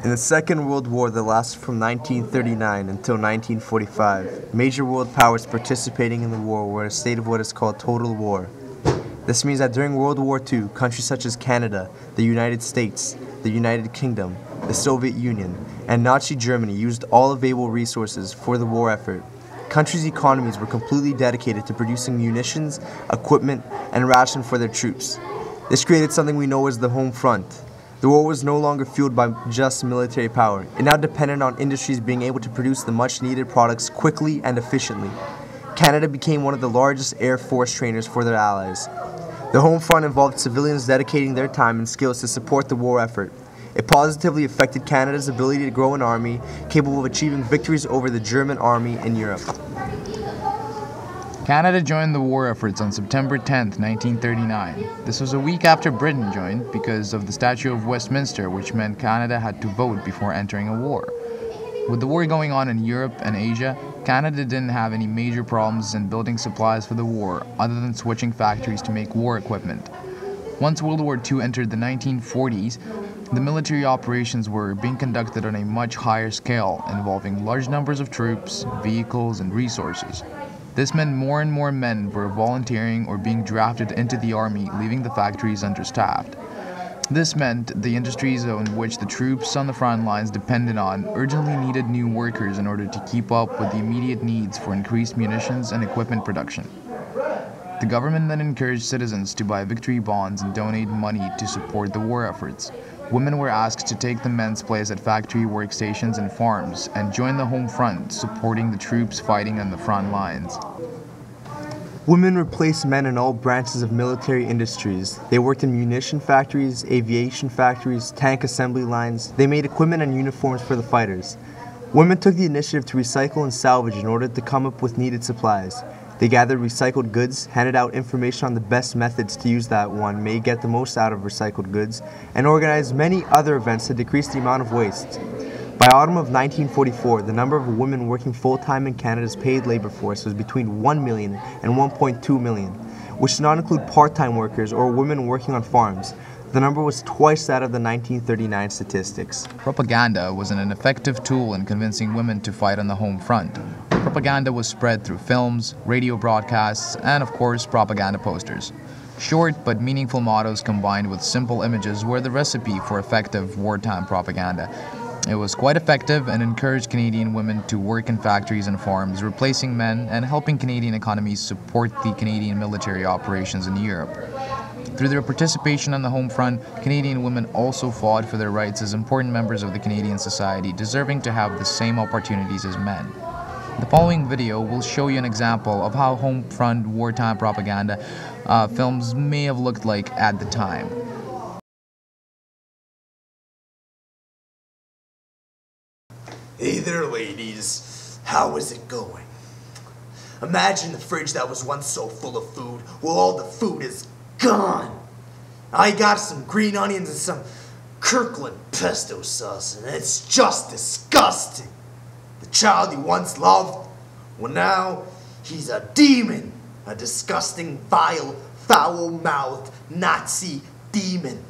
In the Second World War that lasted from 1939 until 1945, major world powers participating in the war were in a state of what is called total war. This means that during World War II, countries such as Canada, the United States, the United Kingdom, the Soviet Union, and Nazi Germany used all available resources for the war effort. Countries' economies were completely dedicated to producing munitions, equipment, and ration for their troops. This created something we know as the home front. The war was no longer fueled by just military power. It now depended on industries being able to produce the much-needed products quickly and efficiently. Canada became one of the largest Air Force trainers for their allies. The home front involved civilians dedicating their time and skills to support the war effort. It positively affected Canada's ability to grow an army capable of achieving victories over the German army in Europe. Canada joined the war efforts on September 10, 1939. This was a week after Britain joined because of the Statute of Westminster, which meant Canada had to vote before entering a war. With the war going on in Europe and Asia, Canada didn't have any major problems in building supplies for the war, other than switching factories to make war equipment. Once World War II entered the 1940s, the military operations were being conducted on a much higher scale, involving large numbers of troops, vehicles, and resources. This meant more and more men were volunteering or being drafted into the army, leaving the factories understaffed. This meant the industries on which the troops on the front lines depended on urgently needed new workers in order to keep up with the immediate needs for increased munitions and equipment production. The government then encouraged citizens to buy victory bonds and donate money to support the war efforts. Women were asked to take the men's place at factory workstations and farms and join the home front, supporting the troops fighting on the front lines. Women replaced men in all branches of military industries. They worked in munition factories, aviation factories, tank assembly lines. They made equipment and uniforms for the fighters. Women took the initiative to recycle and salvage in order to come up with needed supplies. They gathered recycled goods, handed out information on the best methods to use that one may get the most out of recycled goods, and organized many other events to decrease the amount of waste. By autumn of 1944, the number of women working full-time in Canada's paid labor force was between 1 million and 1.2 million, which did not include part-time workers or women working on farms. The number was twice that of the 1939 statistics. Propaganda was an effective tool in convincing women to fight on the home front. Propaganda was spread through films, radio broadcasts, and of course propaganda posters. Short but meaningful mottos combined with simple images were the recipe for effective wartime propaganda. It was quite effective and encouraged Canadian women to work in factories and farms, replacing men and helping Canadian economies support the Canadian military operations in Europe. Through their participation on the home front, Canadian women also fought for their rights as important members of the Canadian society, deserving to have the same opportunities as men. The following video will show you an example of how home front wartime propaganda films may have looked like at the time. Hey there, ladies. How is it going? Imagine the fridge that was once so full of food. Well, all the food is gone. I got some green onions and some Kirkland pesto sauce, and it's just disgusting. The child you once loved, well now, he's a demon. A disgusting, vile, foul-mouthed Nazi demon.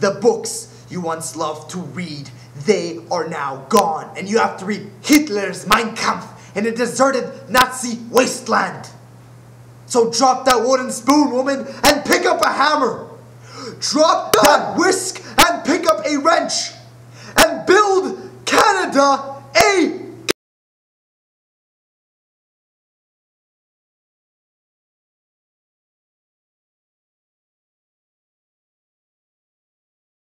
The books you once loved to read, they are now gone, and you have to read Hitler's Mein Kampf in a deserted Nazi wasteland. So drop that wooden spoon, woman, and pick up a hammer. Drop that whisk and pick up a wrench. And build Canada